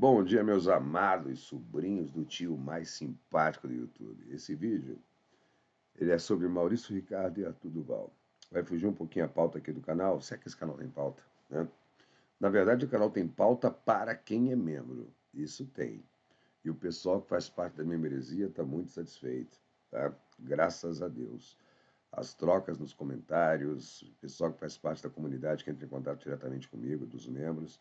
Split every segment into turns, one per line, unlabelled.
Bom dia, meus amados sobrinhos do tio mais simpático do YouTube. Esse vídeo, ele é sobre Maurício Ricardo e Arthur Duval. Vai fugir um pouquinho a pauta aqui do canal, se é que esse canal tem pauta, né? Na verdade, o canal tem pauta para quem é membro. Isso tem. E o pessoal que faz parte da membresia está muito satisfeito, tá? Graças a Deus. As trocas nos comentários, o pessoal que faz parte da comunidade que entra em contato diretamente comigo, dos membros,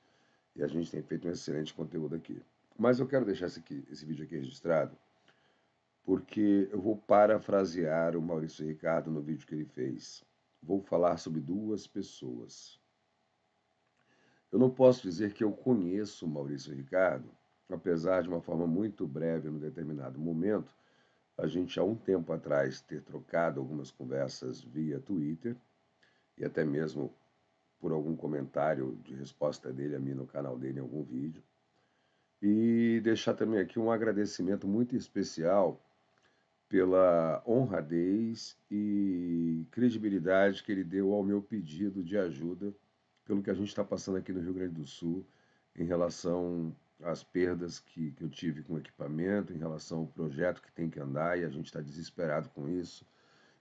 e a gente tem feito um excelente conteúdo aqui. Mas eu quero deixar esse vídeo aqui registrado, porque eu vou parafrasear o Maurício Ricardo no vídeo que ele fez. Vou falar sobre duas pessoas. Eu não posso dizer que eu conheço o Maurício Ricardo, apesar de uma forma muito breve, num determinado momento, a gente há um tempo atrás ter trocado algumas conversas via Twitter e até mesmo por algum comentário de resposta dele a mim no canal dele em algum vídeo. E deixar também aqui um agradecimento muito especial pela honradez e credibilidade que ele deu ao meu pedido de ajuda pelo que a gente está passando aqui no Rio Grande do Sul em relação às perdas que eu tive com o equipamento, em relação ao projeto que tem que andar e a gente está desesperado com isso.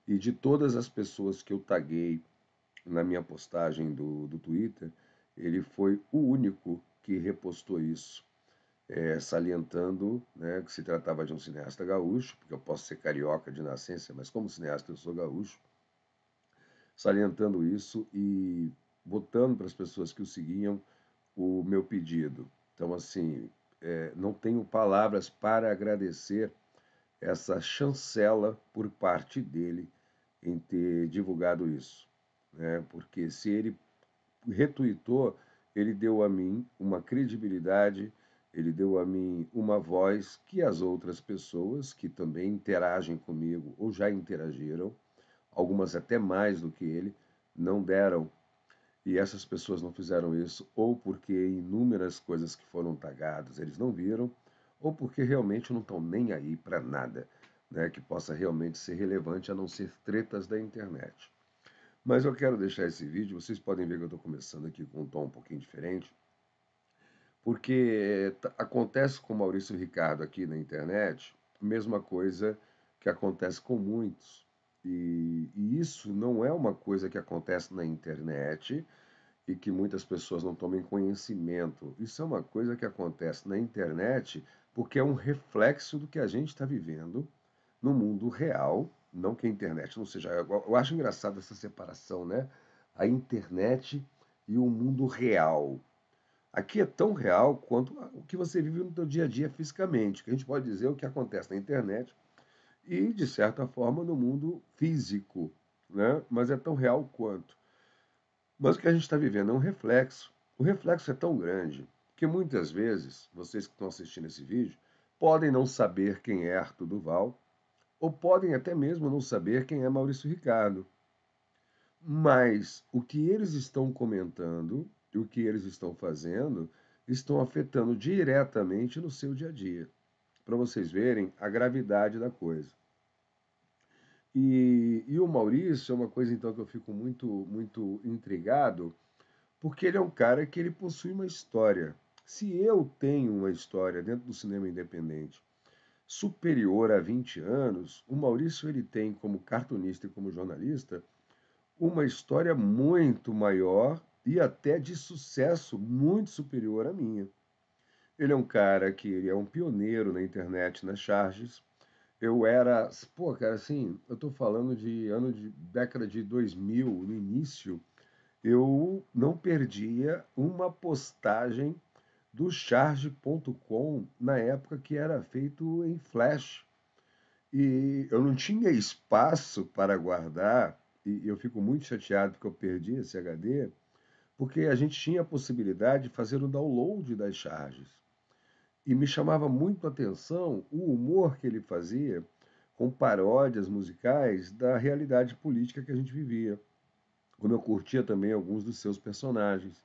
E de todas as pessoas que eu taguei na minha postagem do Twitter, ele foi o único que repostou isso, salientando, né, que se tratava de um cineasta gaúcho, porque eu posso ser carioca de nascença, mas como cineasta eu sou gaúcho, salientando isso e botando para as pessoas que o seguiam o meu pedido. Então, assim, não tenho palavras para agradecer essa chancela por parte dele em ter divulgado isso, né? Porque se ele retuitou, ele deu a mim uma credibilidade, ele deu a mim uma voz que as outras pessoas que também interagem comigo ou já interagiram, algumas até mais do que ele, não deram. E essas pessoas não fizeram isso ou porque inúmeras coisas que foram tagadas eles não viram, ou porque realmente não estão nem aí para nada, né, que possa realmente ser relevante a não ser tretas da internet. Mas eu quero deixar esse vídeo, vocês podem ver que eu estou começando aqui com um tom um pouquinho diferente, porque acontece com o Maurício Ricardo aqui na internet, a mesma coisa que acontece com muitos. E isso não é uma coisa que acontece na internet e que muitas pessoas não tomem conhecimento. Isso é uma coisa que acontece na internet porque é um reflexo do que a gente está vivendo no mundo real. Não que a internet não seja. Eu acho engraçado essa separação, né? A internet e o mundo real. Aqui é tão real quanto o que você vive no seu dia a dia fisicamente, que a gente pode dizer o que acontece na internet e, de certa forma, no mundo físico, né? Mas é tão real quanto. Mas o que a gente está vivendo é um reflexo. O reflexo é tão grande que muitas vezes, vocês que estão assistindo esse vídeo, podem não saber quem é Arthur Duval, ou podem até mesmo não saber quem é Maurício Ricardo. Mas o que eles estão comentando e o que eles estão fazendo estão afetando diretamente no seu dia a dia, para vocês verem a gravidade da coisa. E o Maurício é uma coisa então que eu fico muito intrigado, porque ele é um cara que ele possui uma história. Se eu tenho uma história dentro do cinema independente superior a 20 anos, o Maurício ele tem como cartunista e como jornalista uma história muito maior e até de sucesso muito superior à minha. Ele é um cara que ele é um pioneiro na internet, nas charges. Eu era, pô, cara, assim, eu tô falando de ano de década de 2000, no início, eu não perdia uma postagem do charge.com na época que era feito em flash. E eu não tinha espaço para guardar, e eu fico muito chateado porque eu perdi esse HD, porque a gente tinha a possibilidade de fazer o download das charges. E me chamava muito a atenção o humor que ele fazia com paródias musicais da realidade política que a gente vivia, como eu curtia também alguns dos seus personagens.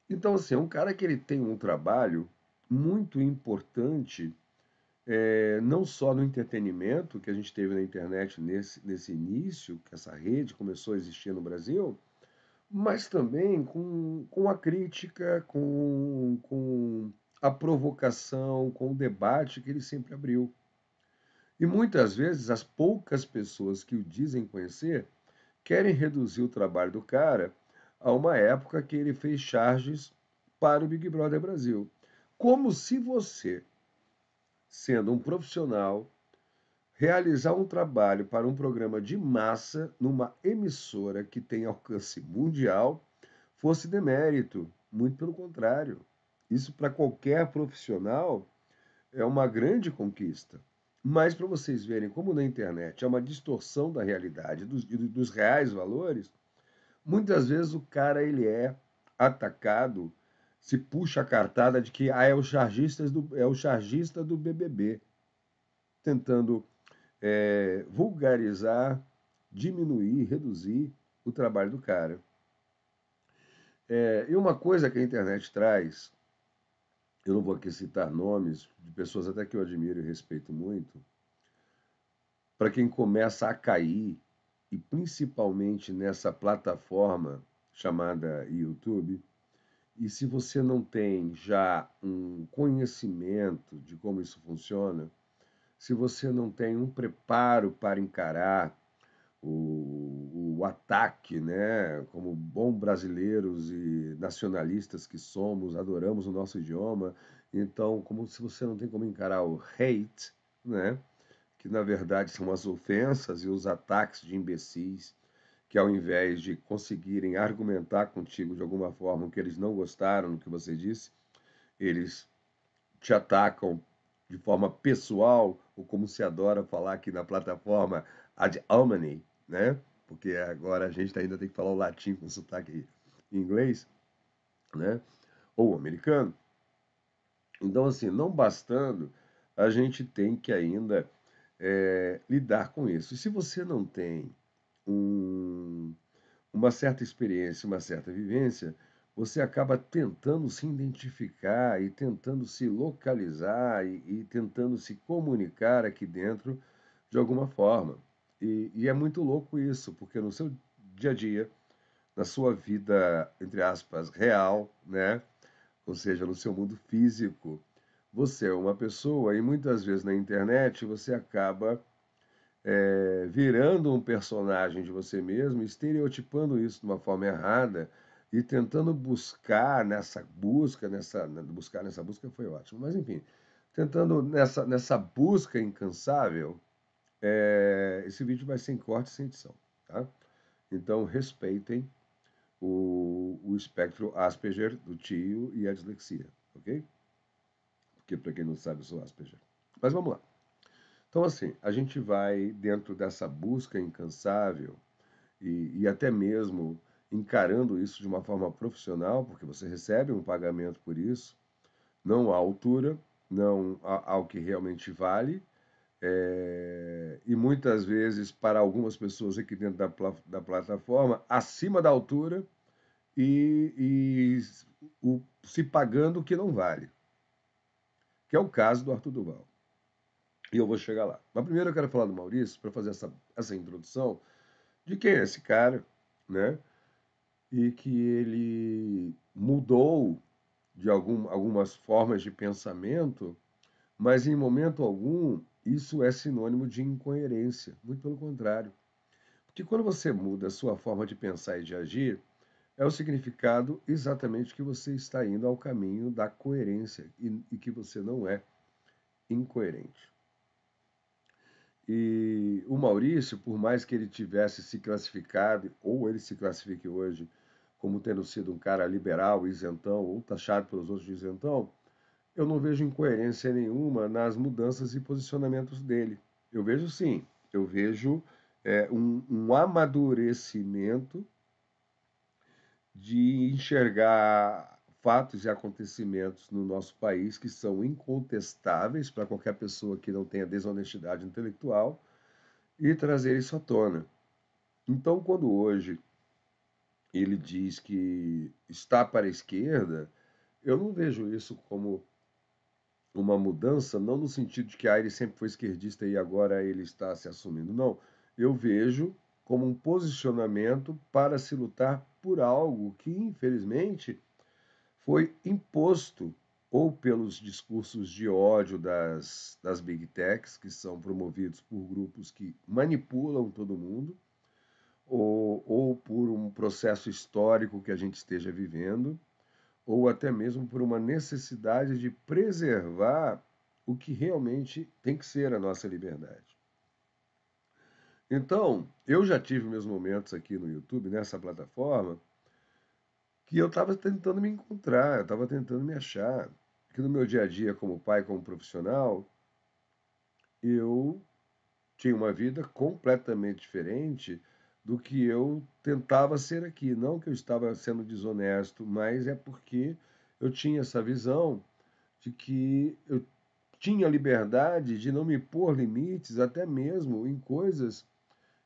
Então, assim, é um cara que ele tem um trabalho muito importante, não só no entretenimento que a gente teve na internet nesse início, que essa rede começou a existir no Brasil, mas também com a crítica, com a provocação, com o debate que ele sempre abriu. E muitas vezes as poucas pessoas que o dizem conhecer querem reduzir o trabalho do cara a uma época que ele fez charges para o Big Brother Brasil. Como se você, sendo um profissional, realizar um trabalho para um programa de massa numa emissora que tem alcance mundial fosse demérito. Muito pelo contrário. Isso para qualquer profissional é uma grande conquista. Mas para vocês verem como na internet é uma distorção da realidade, dos reais valores, muitas vezes o cara ele é atacado, se puxa a cartada de que é o chargista do BBB, tentando vulgarizar, diminuir, reduzir o trabalho do cara. E uma coisa que a internet traz, eu não vou aqui citar nomes de pessoas até que eu admiro e respeito muito, para quem começa a cair, e principalmente nessa plataforma chamada YouTube, e se você não tem já um conhecimento de como isso funciona, se você não tem um preparo para encarar o ataque, né? Como bons brasileiros e nacionalistas que somos, adoramos o nosso idioma, então, como se você não tem como encarar o hate, né? Que na verdade são as ofensas e os ataques de imbecis, que ao invés de conseguirem argumentar contigo de alguma forma o que eles não gostaram do que você disse, eles te atacam de forma pessoal, ou como se adora falar aqui na plataforma, ad hominem, né? Porque agora a gente ainda tem que falar o latim com sotaque em inglês, né? Ou americano. Então, assim, não bastando, a gente tem que ainda lidar com isso. E se você não tem um, uma certa experiência, uma certa vivência, você acaba tentando se identificar e tentando se localizar e tentando se comunicar aqui dentro de alguma forma. E é muito louco isso, porque no seu dia a dia, na sua vida, entre aspas, real, né? Ou seja, no seu mundo físico, você é uma pessoa e muitas vezes na internet você acaba virando um personagem de você mesmo, estereotipando isso de uma forma errada e tentando buscar nessa busca foi ótimo, mas enfim, tentando nessa busca incansável, esse vídeo vai sem corte, sem edição, tá? Então respeitem o espectro Asperger do tio e a dislexia, ok? Porque para quem não sabe, eu sou Asperger. Mas vamos lá. Então, assim, a gente vai dentro dessa busca incansável e até mesmo encarando isso de uma forma profissional, porque você recebe um pagamento por isso, não à altura, não ao que realmente vale, e muitas vezes para algumas pessoas aqui dentro da plataforma, acima da altura e se pagando o que não vale, que é o caso do Arthur Duval. E eu vou chegar lá. Mas primeiro eu quero falar do Maurício, para fazer essa introdução, de quem é esse cara, né? E que ele mudou de algumas formas de pensamento, mas em momento algum isso é sinônimo de incoerência. Muito pelo contrário. Porque quando você muda a sua forma de pensar e de agir, é o significado exatamente que você está indo ao caminho da coerência e que você não é incoerente. E o Maurício, por mais que ele tivesse se classificado, ou ele se classifique hoje como tendo sido um cara liberal, isentão, ou taxado pelos outros de isentão, eu não vejo incoerência nenhuma nas mudanças e posicionamentos dele. Eu vejo sim, eu vejo um amadurecimento de enxergar fatos e acontecimentos no nosso país que são incontestáveis para qualquer pessoa que não tenha desonestidade intelectual e trazer isso à tona. Então, quando hoje ele diz que está para a esquerda, eu não vejo isso como uma mudança, não no sentido de que ele sempre foi esquerdista e agora ele está se assumindo. Não, eu vejo como um posicionamento para se lutar por algo que, infelizmente, foi imposto ou pelos discursos de ódio das Big Techs, que são promovidos por grupos que manipulam todo mundo, ou por um processo histórico que a gente esteja vivendo, ou até mesmo por uma necessidade de preservar o que realmente tem que ser a nossa liberdade. Então, eu já tive meus momentos aqui no YouTube, nessa plataforma, que eu estava tentando me encontrar, eu estava tentando me achar. Que no meu dia a dia, como pai, como profissional, eu tinha uma vida completamente diferente do que eu tentava ser aqui. Não que eu estava sendo desonesto, mas é porque eu tinha essa visão de que eu tinha liberdade de não me pôr limites, até mesmo em coisas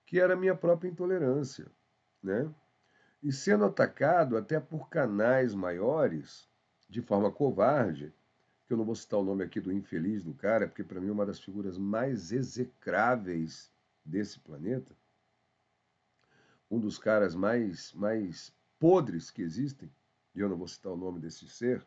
que era a minha própria intolerância, né? E sendo atacado até por canais maiores, de forma covarde, que eu não vou citar o nome aqui do infeliz do cara, porque para mim é uma das figuras mais execráveis desse planeta, um dos caras mais podres que existem, e eu não vou citar o nome desse ser,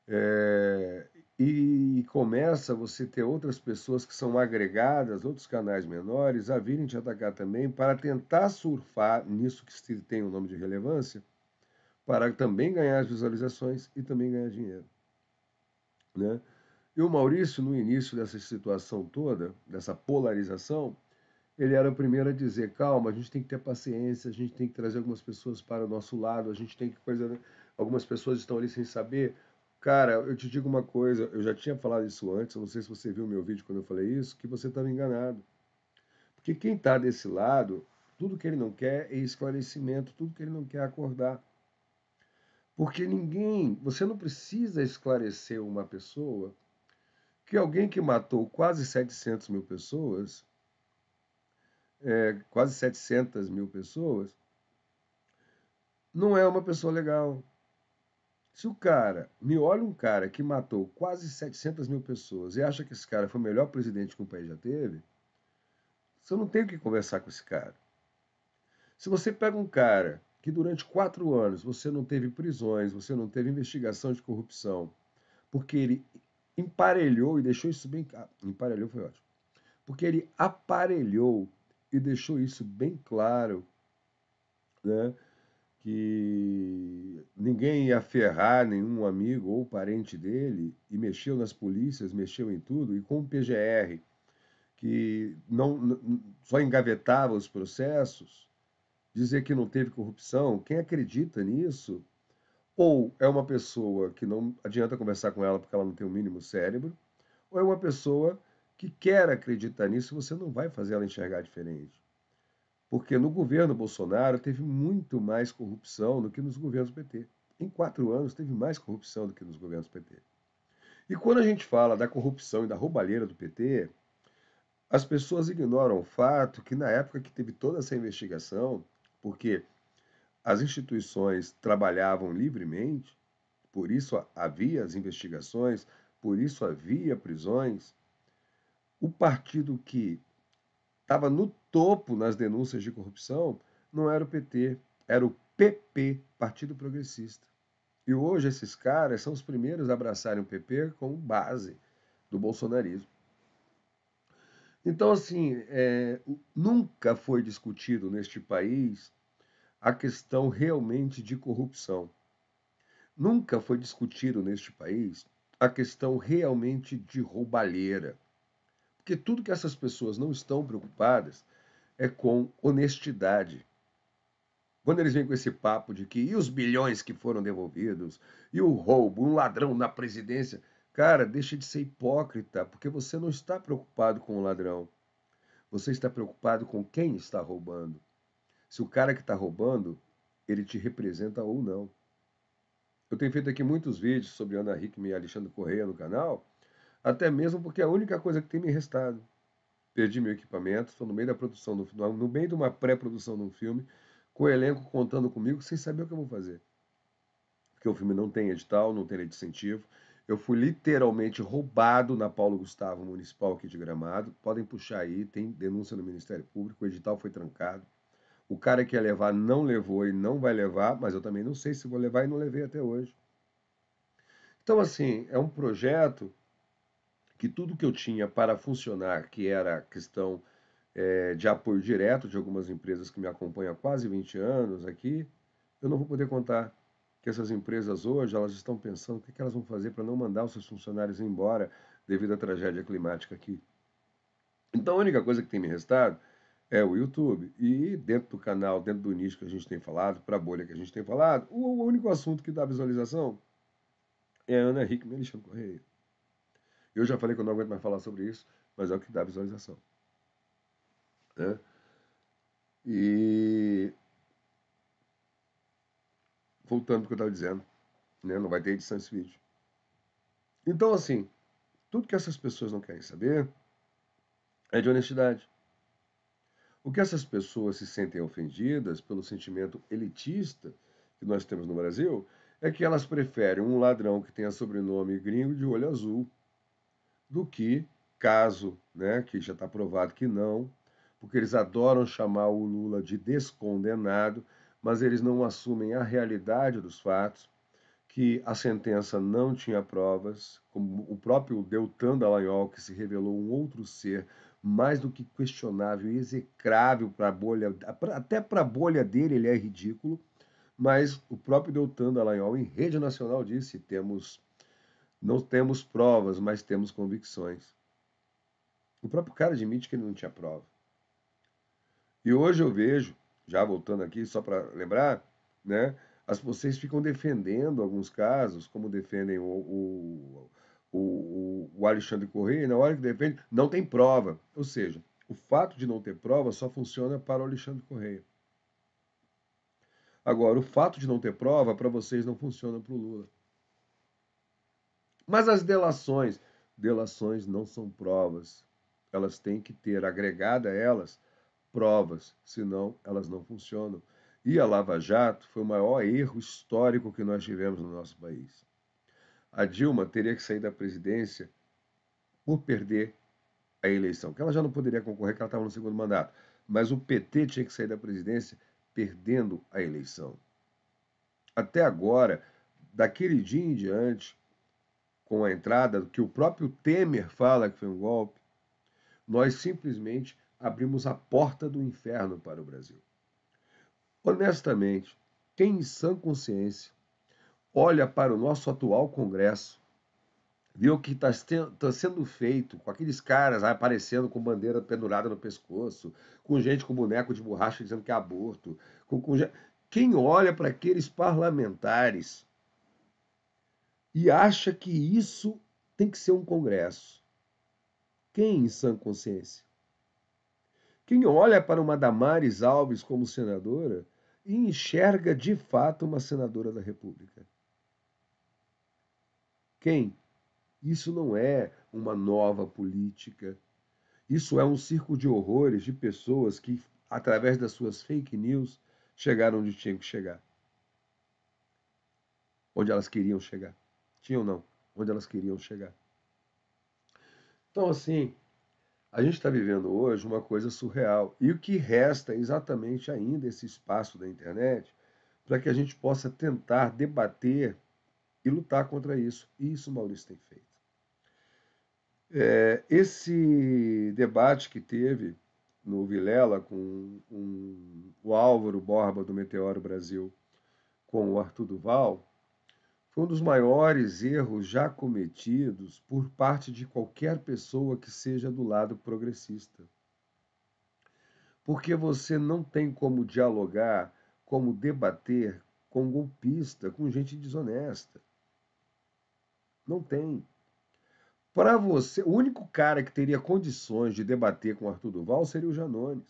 é, e começa você ter outras pessoas que são agregadas, outros canais menores, a virem te atacar também para tentar surfar nisso que se tem o nome de relevância, para também ganhar as visualizações e também ganhar dinheiro, né? E o Maurício, no início dessa situação toda, dessa polarização, ele era o primeiro a dizer: calma, a gente tem que ter paciência, a gente tem que trazer algumas pessoas para o nosso lado, a gente tem que coisa. Algumas pessoas estão ali sem saber. Cara, eu te digo uma coisa, eu já tinha falado isso antes, eu não sei se você viu o meu vídeo quando eu falei isso, que você estava enganado. Porque quem está desse lado, tudo que ele não quer é esclarecimento, tudo que ele não quer é acordar. Porque ninguém, você não precisa esclarecer uma pessoa que alguém que matou quase 700 mil pessoas, quase 700 mil pessoas, não é uma pessoa legal. Se o cara, me olha um cara que matou quase 700 mil pessoas e acha que esse cara foi o melhor presidente que o país já teve, você não tem o que conversar com esse cara. Se você pega um cara que durante 4 anos você não teve prisões, você não teve investigação de corrupção, porque ele emparelhou e deixou isso bem... Emparelhou foi ótimo. Porque ele aparelhou e deixou isso bem claro, né? Que ninguém ia ferrar nenhum amigo ou parente dele e mexeu nas polícias, mexeu em tudo, e com o PGR, que só engavetava os processos, dizer que não teve corrupção, quem acredita nisso, ou é uma pessoa que não adianta conversar com ela porque ela não tem o mínimo cérebro, ou é uma pessoa que quer acreditar nisso e você não vai fazer ela enxergar diferente. Porque no governo Bolsonaro teve muito mais corrupção do que nos governos PT. Em 4 anos teve mais corrupção do que nos governos PT. E quando a gente fala da corrupção e da roubalheira do PT, as pessoas ignoram o fato que na época que teve toda essa investigação, porque as instituições trabalhavam livremente, por isso havia as investigações, por isso havia prisões, o partido que estava no topo nas denúncias de corrupção não era o PT, era o PP, Partido Progressista. E hoje esses caras são os primeiros a abraçarem o PP como base do bolsonarismo. Então, assim, nunca foi discutido neste país a questão realmente de corrupção. Nunca foi discutido neste país a questão realmente de roubalheira. Porque tudo que essas pessoas não estão preocupadas é com honestidade. Quando eles vêm com esse papo de que e os bilhões que foram devolvidos, e o roubo, um ladrão na presidência, cara, deixa de ser hipócrita, porque você não está preocupado com o ladrão. Você está preocupado com quem está roubando. Se o cara que está roubando, ele te representa ou não. Eu tenho feito aqui muitos vídeos sobre Ana Hickman e Alexandre Correia no canal, até mesmo porque é a única coisa que tem me restado. Perdi meu equipamento, estou no meio da produção, no meio de uma pré-produção de um filme, com o elenco contando comigo, sem saber o que eu vou fazer. Porque o filme não tem edital, não tem lei de incentivo. Eu fui literalmente roubado na Paulo Gustavo Municipal aqui de Gramado. Podem puxar aí, tem denúncia no Ministério Público, o edital foi trancado. O cara que ia levar não levou e não vai levar, mas eu também não sei se vou levar e não levei até hoje. Então, assim, é um projeto que tudo que eu tinha para funcionar, que era a questão de apoio direto de algumas empresas que me acompanham há quase 20 anos aqui, eu não vou poder contar. Que essas empresas hoje, elas estão pensando o que elas vão fazer para não mandar os seus funcionários embora devido à tragédia climática aqui. Então, a única coisa que tem me restado é o YouTube. E dentro do canal, dentro do nicho que a gente tem falado, para a bolha que a gente tem falado, o único assunto que dá visualização é a Ana Hickman e Alexandre Correia. Eu já falei que eu não aguento mais falar sobre isso, mas é o que dá visualização. Né? E voltando para o que eu estava dizendo, né? Não vai ter edição esse vídeo. Então, assim, tudo que essas pessoas não querem saber é de honestidade. O que essas pessoas se sentem ofendidas pelo sentimento elitista que nós temos no Brasil é que elas preferem um ladrão que tenha sobrenome gringo de olho azul do que, caso, né, que já está provado que não, porque eles adoram chamar o Lula de descondenado, mas eles não assumem a realidade dos fatos, que a sentença não tinha provas, como o próprio Deltan Dallagnol, que se revelou um outro ser mais do que questionável e execrável para a bolha, até para a bolha dele ele é ridículo, mas o próprio Deltan Dallagnol em rede nacional disse: não temos provas, mas temos convicções. O próprio cara admite que ele não tinha prova. E hoje eu vejo, já voltando aqui, só para lembrar, né, vocês ficam defendendo alguns casos, como defendem o Alexandre Correia, e na hora que defende, não tem prova. Ou seja, o fato de não ter prova só funciona para o Alexandre Correia. Agora, o fato de não ter prova, para vocês, não funciona para o Lula. Mas as delações não são provas. Elas têm que ter agregada a elas provas, senão elas não funcionam. E a Lava Jato foi o maior erro histórico que nós tivemos no nosso país. A Dilma teria que sair da presidência por perder a eleição, que ela já não poderia concorrer, porque ela estava no segundo mandato. Mas o PT tinha que sair da presidência perdendo a eleição. Até agora, daquele dia em diante, com a entrada, que o próprio Temer fala que foi um golpe, nós simplesmente abrimos a porta do inferno para o Brasil. Honestamente, quem em sã consciência olha para o nosso atual Congresso, vê o que está sendo feito com aqueles caras aparecendo com bandeira pendurada no pescoço, com gente com boneco de borracha dizendo que é aborto. Quem olha para aqueles parlamentares e acha que isso tem que ser um Congresso? Quem em sã consciência? Quem olha para uma Damares Alves como senadora e enxerga de fato uma senadora da República? Quem? Isso não é uma nova política. Isso é um circo de horrores de pessoas que, através das suas fake news, chegaram onde tinham que chegar. Onde elas queriam chegar. Tinham não, onde elas queriam chegar. Então, assim, a gente está vivendo hoje uma coisa surreal. E o que resta é exatamente ainda esse espaço da internet para que a gente possa tentar debater e lutar contra isso. E isso o Maurício tem feito. Esse debate que teve no Vilela com o Álvaro Borba do Meteoro Brasil com o Arthur Duval foi um dos maiores erros já cometidos por parte de qualquer pessoa que seja do lado progressista. Porque você não tem como dialogar, como debater com golpista, com gente desonesta. Não tem. Para você, o único cara que teria condições de debater com Arthur Duval seria o Janones.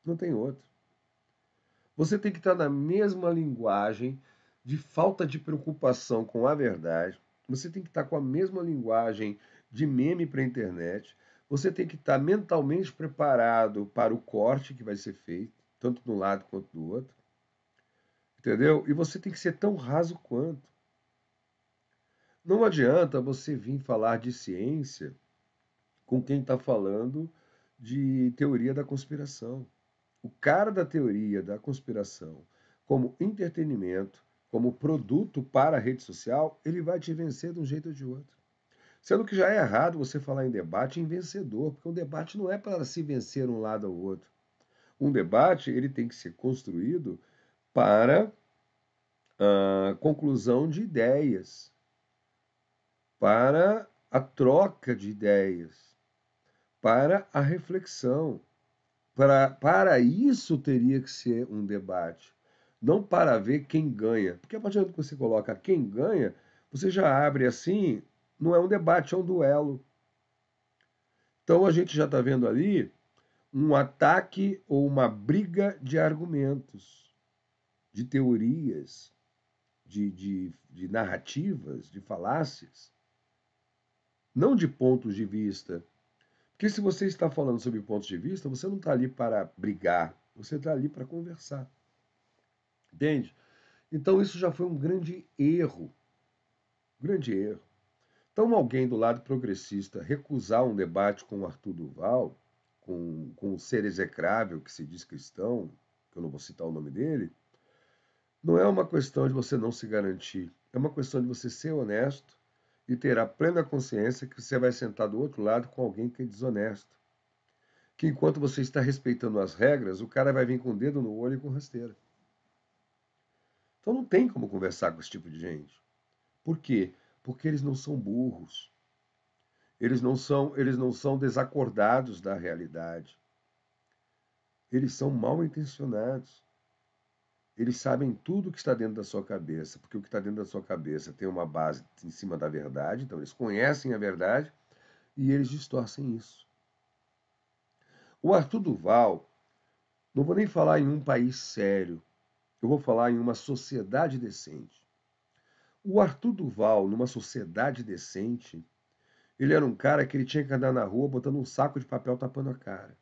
Não tem outro. Você tem que estar na mesma linguagem de falta de preocupação com a verdade. Você tem que estar com a mesma linguagem de meme para a internet. Você tem que estar mentalmente preparado para o corte que vai ser feito, tanto de um lado quanto do outro. Entendeu? E você tem que ser tão raso quanto. Não adianta você vir falar de ciência com quem está falando de teoria da conspiração. O cara da teoria da conspiração, como entretenimento, como produto para a rede social, ele vai te vencer de um jeito ou de outro. Sendo que já é errado você falar em debate em vencedor, porque um debate não é para se vencer um lado ou outro. Um debate ele tem que ser construído para a conclusão de ideias, para a troca de ideias, para a reflexão. Para isso teria que ser um debate, não para ver quem ganha. Porque a partir do momento que você coloca quem ganha, você já abre assim, não é um debate, é um duelo. Então a gente já está vendo ali um ataque ou uma briga de argumentos, de teorias, de narrativas, de falácias, não de pontos de vista. Porque se você está falando sobre pontos de vista, você não está ali para brigar, você está ali para conversar. Entende? Então isso já foi um grande erro. Grande erro. Então alguém do lado progressista recusar um debate com o Arthur Duval, com o ser execrável que se diz cristão, que eu não vou citar o nome dele, não é uma questão de você não se garantir, é uma questão de você ser honesto e ter a plena consciência que você vai sentar do outro lado com alguém que é desonesto. Que enquanto você está respeitando as regras, o cara vai vir com o dedo no olho e com rasteira. Então não tem como conversar com esse tipo de gente. Por quê? Porque eles não são burros. Eles não são desacordados da realidade. Eles são mal intencionados. Eles sabem tudo o que está dentro da sua cabeça, porque o que está dentro da sua cabeça tem uma base em cima da verdade, então eles conhecem a verdade e eles distorcem isso. O Arthur Duval, não vou nem falar em um país sério, eu vou falar em uma sociedade decente. O Arthur Duval, numa sociedade decente, ele era um cara que ele tinha que andar na rua botando um saco de papel tapando a cara.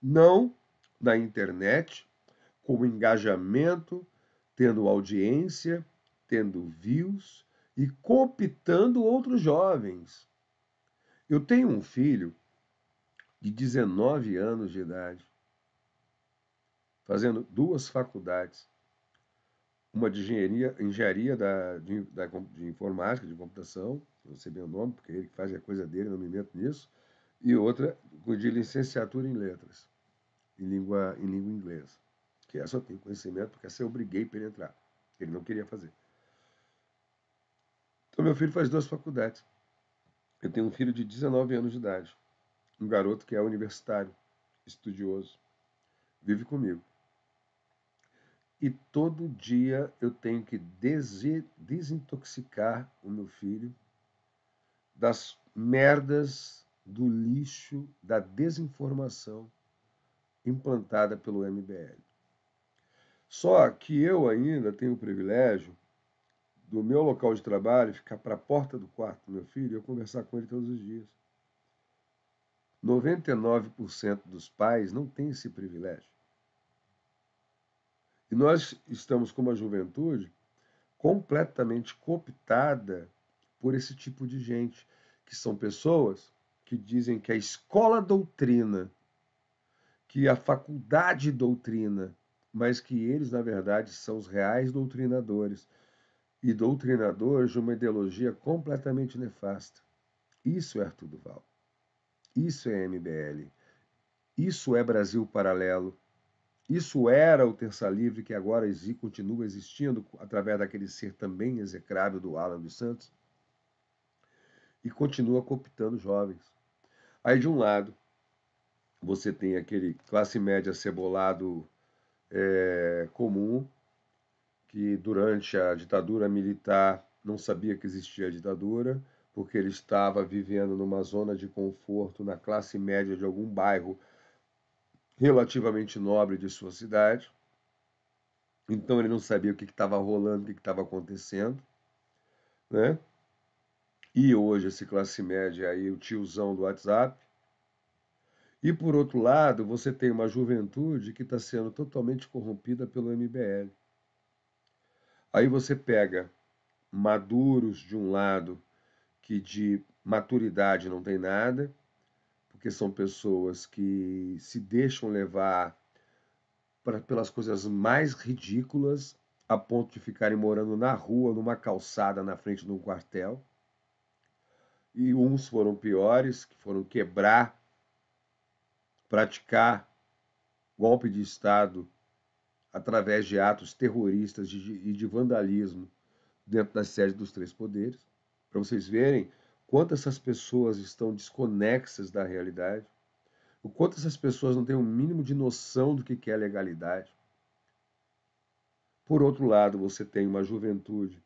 Não na internet, com engajamento, tendo audiência, tendo views e cooptando outros jovens. Eu tenho um filho de 19 anos de idade, fazendo 2 faculdades, uma de engenharia de informática, de computação, não sei bem o nome, porque ele faz a coisa dele, não me meto nisso, e outra de licenciatura em letras, em língua inglesa. Que essa eu tenho conhecimento, porque essa eu briguei para ele entrar. Ele não queria fazer. Então, meu filho faz 2 faculdades. Eu tenho um filho de 19 anos de idade, um garoto que é universitário, estudioso, vive comigo. E todo dia eu tenho que desintoxicar o meu filho das merdas, do lixo, da desinformação implantada pelo MBL. Só que eu ainda tenho o privilégio do meu local de trabalho ficar para a porta do quarto do meu filho e eu conversar com ele todos os dias. 99% dos pais não têm esse privilégio. E nós estamos com uma juventude completamente cooptada por esse tipo de gente, que são pessoas que dizem que a escola doutrina, que a faculdade doutrina, mas que eles, na verdade, são os reais doutrinadores e doutrinadores de uma ideologia completamente nefasta. Isso é Arthur Duval. Isso é MBL. Isso é Brasil Paralelo. Isso era o Terça Livre, que agora continua existindo através daquele ser também execrável do Alan dos Santos, e continua cooptando jovens. Aí, de um lado, você tem aquele classe média cebolado comum, que durante a ditadura militar não sabia que existia ditadura, porque ele estava vivendo numa zona de conforto na classe média de algum bairro relativamente nobre de sua cidade. Então ele não sabia o que estava rolando, o que estava acontecendo, né? E hoje esse classe média aí, o tiozão do WhatsApp. E por outro lado, você tem uma juventude que está sendo totalmente corrompida pelo MBL. Aí você pega maduros de um lado, que de maturidade não tem nada, porque são pessoas que se deixam levar pelas coisas mais ridículas a ponto de ficarem morando na rua, numa calçada na frente de um quartel. E uns foram piores, que foram quebrar, praticar golpe de Estado através de atos terroristas e de vandalismo dentro das sedes dos três poderes, para vocês verem quanto essas pessoas estão desconexas da realidade, o quanto essas pessoas não têm o mínimo de noção do que é legalidade. Por outro lado, você tem uma juventude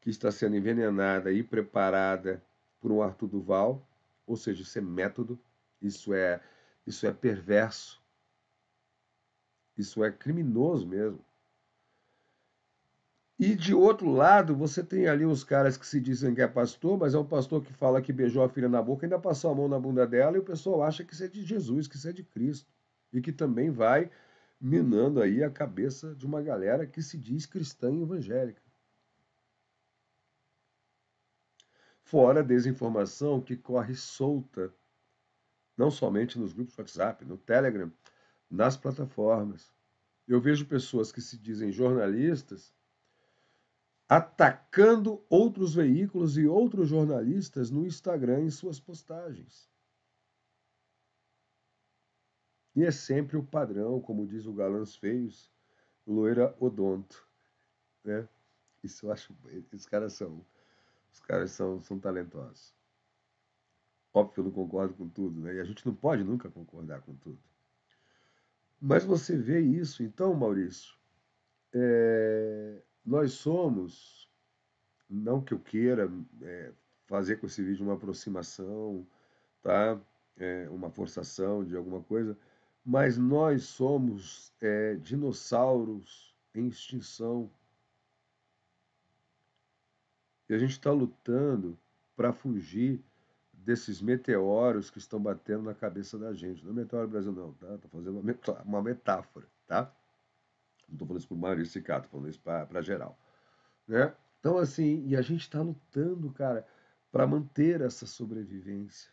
que está sendo envenenada e preparada por um Arthur Duval, ou seja, isso é método, isso é perverso, isso é criminoso mesmo. E de outro lado, você tem ali os caras que se dizem que é pastor, mas é um pastor que fala que beijou a filha na boca, ainda passou a mão na bunda dela, e o pessoal acha que isso é de Jesus, que isso é de Cristo. E que também vai minando aí a cabeça de uma galera que se diz cristã e evangélica. Fora a desinformação que corre solta, não somente nos grupos WhatsApp, no Telegram, nas plataformas. Eu vejo pessoas que se dizem jornalistas atacando outros veículos e outros jornalistas no Instagram em suas postagens. E é sempre o padrão, como diz o Galãs Feios, loira odonto, né? Isso eu acho, os caras são talentosos. Óbvio que eu não concordo com tudo, né? E a gente não pode nunca concordar com tudo. Mas você vê isso, então, Maurício, nós somos, não que eu queira fazer com esse vídeo uma aproximação, tá? Uma forçação de alguma coisa, mas nós somos dinossauros em extinção. E a gente está lutando para fugir desses meteoros que estão batendo na cabeça da gente. Não é meteoro Brasil, não, tá? Estou fazendo uma metáfora, tá? Não estou falando isso para o Maurício Sicato, estou falando isso para geral. Né? Então, assim, e a gente está lutando, cara, para manter essa sobrevivência.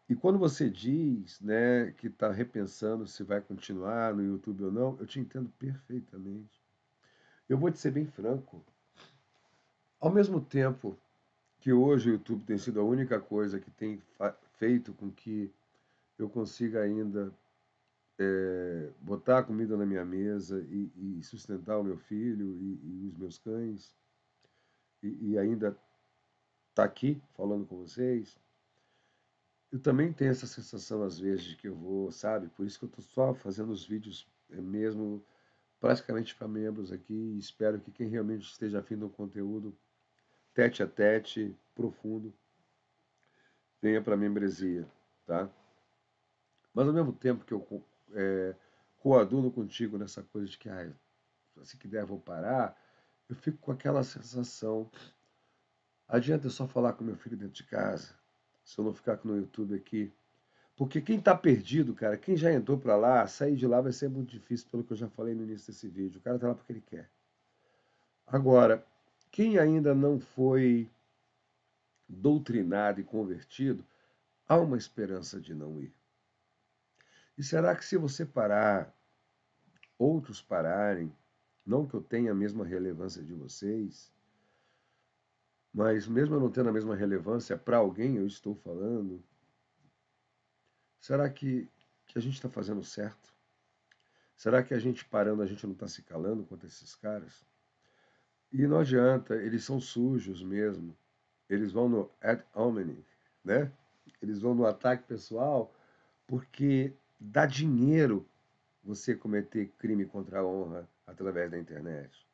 E quando você diz, né, que está repensando se vai continuar no YouTube ou não, eu te entendo perfeitamente. Eu vou te ser bem franco. Ao mesmo tempo que hoje o YouTube tem sido a única coisa que tem feito com que eu consiga ainda botar comida na minha mesa e sustentar o meu filho e os meus cães, e ainda tá aqui falando com vocês, eu também tenho essa sensação às vezes de que eu vou, sabe? Por isso que eu tô só fazendo os vídeos mesmo praticamente para membros aqui, e espero que quem realmente esteja afim do conteúdo tete a tete, profundo, venha para a membresia, tá? Mas ao mesmo tempo que eu coaduno contigo nessa coisa de que, assim que der eu vou parar, eu fico com aquela sensação, adianta eu só falar com meu filho dentro de casa, se eu não ficar no YouTube aqui. Porque quem está perdido, cara, quem já entrou para lá, sair de lá vai ser muito difícil, pelo que eu já falei no início desse vídeo. O cara está lá porque ele quer. Agora, quem ainda não foi doutrinado e convertido, há uma esperança de não ir. E será que se você parar, outros pararem, não que eu tenha a mesma relevância de vocês, mas mesmo eu não tendo a mesma relevância, para alguém eu estou falando, será que a gente está fazendo certo? Será que a gente parando, a gente não está se calando contra esses caras? E não adianta, eles são sujos mesmo. Eles vão no ad hominem, né? Eles vão no ataque pessoal porque dá dinheiro você cometer crime contra a honra através da internet.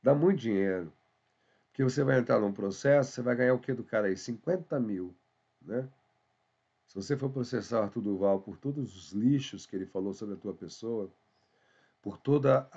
Dá muito dinheiro. Porque você vai entrar num processo, você vai ganhar o que do cara aí? 50 mil, né? Se você for processar o Arthur Duval por todos os lixos que ele falou sobre a tua pessoa, por toda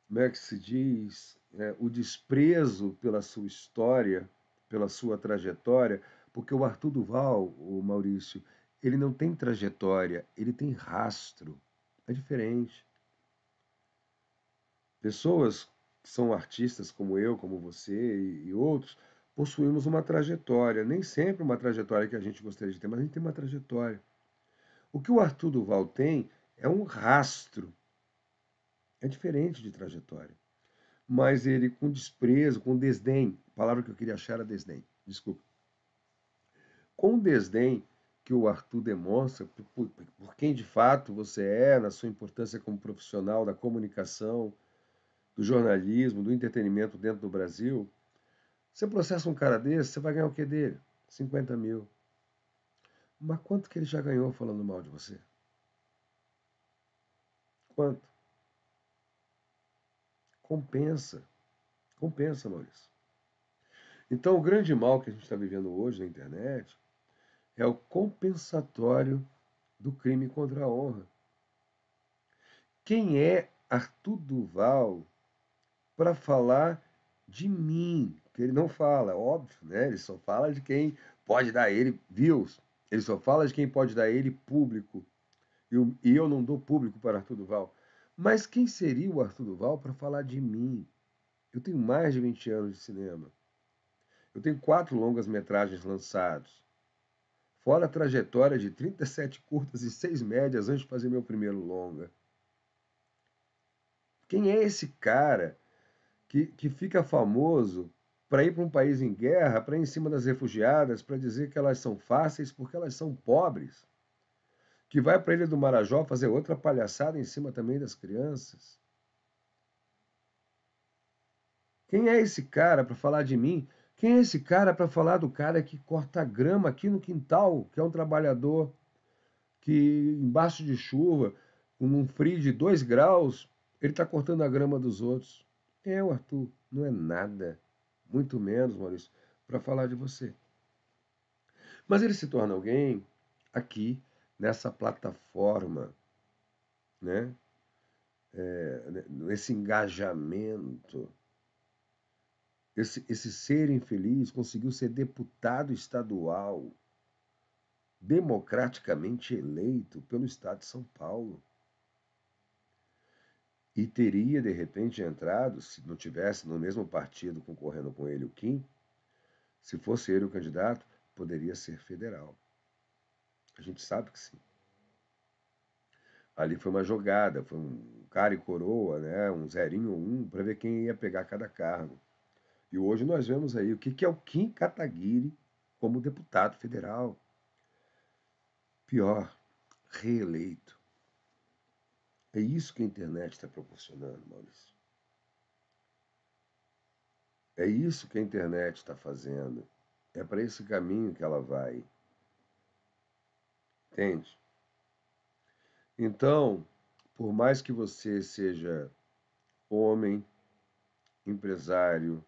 como é que se diz, o desprezo pela sua história, pela sua trajetória, porque o Arthur Duval, o Maurício, ele não tem trajetória, ele tem rastro. É diferente. Pessoas que são artistas como eu, como você e outros, possuímos uma trajetória, nem sempre uma trajetória que a gente gostaria de ter, mas a gente tem uma trajetória. O que o Arthur Duval tem é um rastro, é diferente de trajetória. Mas ele, com desprezo, com desdém, a palavra que eu queria achar era desdém, desculpa. Com o desdém que o Arthur demonstra por quem de fato você é, na sua importância como profissional da comunicação, do jornalismo, do entretenimento dentro do Brasil, você processa um cara desse, você vai ganhar o que dele? 50 mil. Mas quanto que ele já ganhou falando mal de você? Quanto? Compensa. Compensa, Maurício. Então, o grande mal que a gente está vivendo hoje na internet é o compensatório do crime contra a honra. Quem é Arthur Duval para falar de mim? Que ele não fala, óbvio, né? Ele só fala de quem pode dar a ele views. Ele só fala de quem pode dar a ele público. E eu não dou público para Arthur Duval. Mas quem seria o Arthur Duval para falar de mim? Eu tenho mais de 20 anos de cinema. Eu tenho 4 longas-metragens lançados. Fora a trajetória de 37 curtas e 6 médias antes de fazer meu primeiro longa. Quem é esse cara que fica famoso para ir para um país em guerra, para ir em cima das refugiadas, para dizer que elas são fáceis porque elas são pobres? Que vai para a Ilha do Marajó fazer outra palhaçada em cima também das crianças? Quem é esse cara para falar de mim? Quem é esse cara para falar do cara que corta grama aqui no quintal, que é um trabalhador que, embaixo de chuva, com um frio de 2 graus, ele está cortando a grama dos outros? Quem é o Arthur? Não é nada, muito menos, Maurício, para falar de você. Mas ele se torna alguém aqui, nessa plataforma, né? Nesse engajamento. Esse ser infeliz conseguiu ser deputado estadual, democraticamente eleito pelo Estado de São Paulo. E teria, de repente, entrado, se não tivesse no mesmo partido concorrendo com ele o Kim, se fosse ele o candidato, poderia ser federal. A gente sabe que sim. Ali foi uma jogada, foi um cara e coroa, né? Um zerinho ou um, para ver quem ia pegar cada cargo. E hoje nós vemos aí o que é o Kim Kataguiri como deputado federal. Pior, reeleito. É isso que a internet está proporcionando, Maurício. É isso que a internet está fazendo. É para esse caminho que ela vai. Entende? Então, por mais que você seja homem, empresário,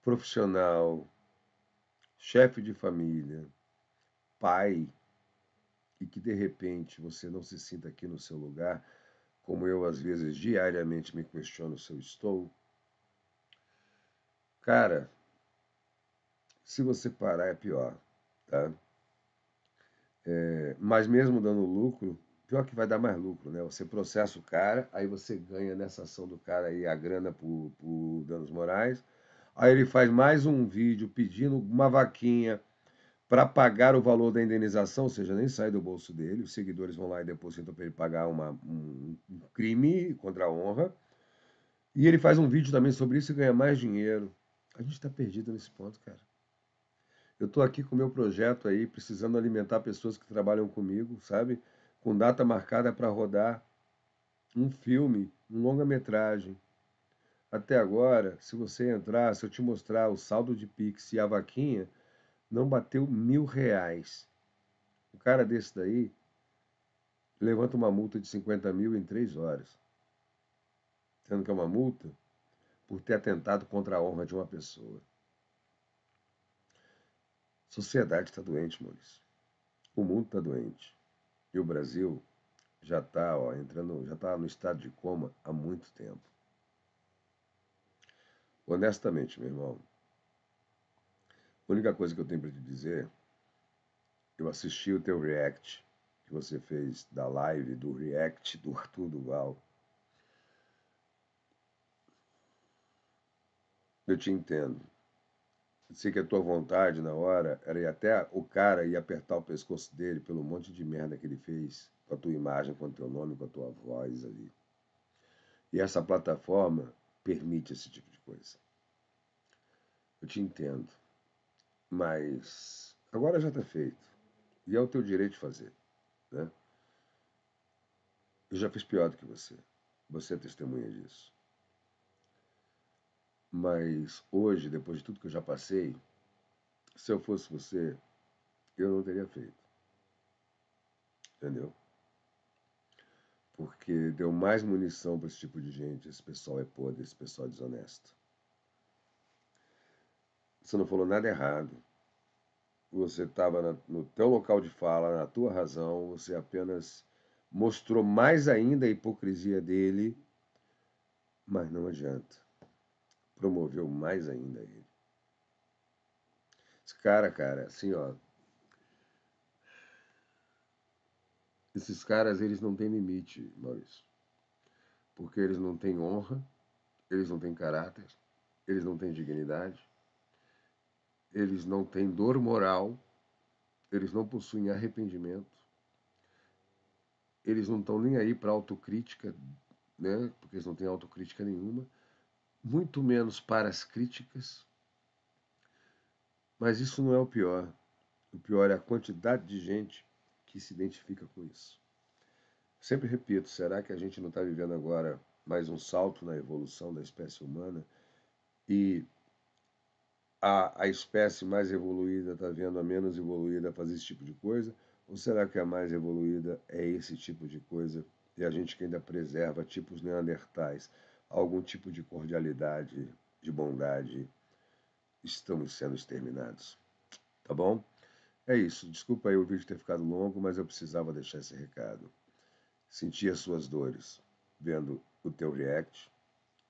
profissional, chefe de família, pai, e que de repente você não se sinta aqui no seu lugar, como eu às vezes diariamente me questiono se eu estou, cara, se você parar é pior, tá? Mas mesmo dando lucro, pior que vai dar mais lucro, né? Você processa o cara, aí você ganha nessa ação do cara aí a grana por danos morais. Aí ele faz mais um vídeo pedindo uma vaquinha para pagar o valor da indenização, ou seja, nem sai do bolso dele. Os seguidores vão lá e depositam para ele pagar um crime contra a honra. E ele faz um vídeo também sobre isso e ganha mais dinheiro. A gente está perdido nesse ponto, cara. Eu estou aqui com o meu projeto aí, precisando alimentar pessoas que trabalham comigo, sabe? Com data marcada para rodar um filme, um longa-metragem. Até agora, se você entrar, se eu te mostrar o saldo de Pix e a vaquinha, não bateu R$ 1.000. O cara desse daí levanta uma multa de 50 mil em 3 horas. Sendo que é uma multa por ter atentado contra a honra de uma pessoa. A sociedade está doente, Maurício. O mundo está doente. E o Brasil já está entrando, já está no estado de coma há muito tempo. Honestamente, meu irmão, a única coisa que eu tenho para te dizer, eu assisti o teu react que você fez da live do react do Arthur Duval. Eu te entendo. sei que a tua vontade na hora era ir até o cara e apertar o pescoço dele pelo monte de merda que ele fez com a tua imagem, com o teu nome, com a tua voz ali. E essa plataforma permite esse tipo de coisa. Eu te entendo, mas agora já está feito. E é o teu direito de fazer, né? Eu já fiz pior do que você. Você é testemunha disso. Mas hoje, depois de tudo que eu já passei, se eu fosse você, eu não teria feito. Entendeu? Porque deu mais munição para esse tipo de gente. Esse pessoal é podre, esse pessoal é desonesto. Você não falou nada errado. Você estava no teu local de fala, na tua razão, você apenas mostrou mais ainda a hipocrisia dele, mas não adianta. Promoveu mais ainda ele. Esse cara, assim, ó. Esses caras, eles não têm limite, Maurício. Porque eles não têm honra, eles não têm caráter, eles não têm dignidade, eles não têm dor moral, eles não possuem arrependimento, eles não estão nem aí para autocrítica, né? Porque eles não têm autocrítica nenhuma, muito menos para as críticas. Mas isso não é o pior. O pior é a quantidade de gente que se identifica com isso. Sempre repito, será que a gente não está vivendo agora mais um salto na evolução da espécie humana e a espécie mais evoluída está vendo a menos evoluída fazer esse tipo de coisa? Ou será que a mais evoluída é esse tipo de coisa e a gente que ainda preserva tipos neandertais, algum tipo de cordialidade, de bondade, estamos sendo exterminados? Tá bom? É isso. Desculpa aí o vídeo ter ficado longo, mas eu precisava deixar esse recado. Senti as suas dores vendo o teu react.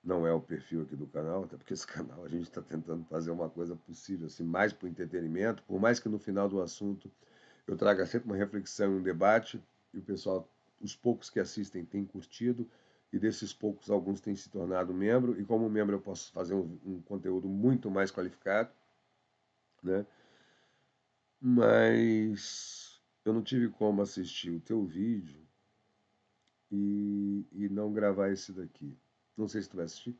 Não é o perfil aqui do canal, até porque esse canal a gente está tentando fazer uma coisa possível, assim, mais para o entretenimento, por mais que no final do assunto eu traga sempre uma reflexão e um debate, e o pessoal, os poucos que assistem, têm curtido, e desses poucos, alguns têm se tornado membro, e como membro eu posso fazer um conteúdo muito mais qualificado, né? Mas eu não tive como assistir o teu vídeo e não gravar esse daqui. Não sei se tu vai assistir,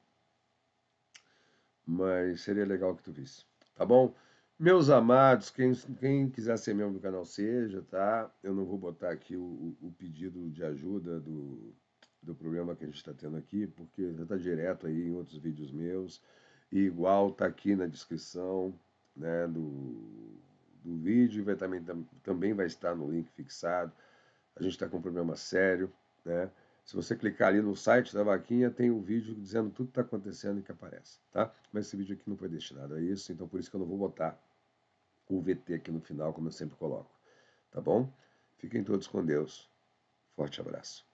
mas seria legal que tu visse. Tá bom? Meus amados, quem quiser ser membro do canal seja, tá? Eu não vou botar aqui o pedido de ajuda do problema que a gente está tendo aqui, porque já está direto aí em outros vídeos meus. E igual tá aqui na descrição, né, do vídeo, vai também vai estar no link fixado. A gente está com um problema sério, né? Se você clicar ali no site da vaquinha, tem o vídeo dizendo tudo que está acontecendo e que aparece, tá? Mas esse vídeo aqui não foi destinado a isso, então por isso que eu não vou botar o VT aqui no final, como eu sempre coloco, tá bom? Fiquem todos com Deus. Forte abraço.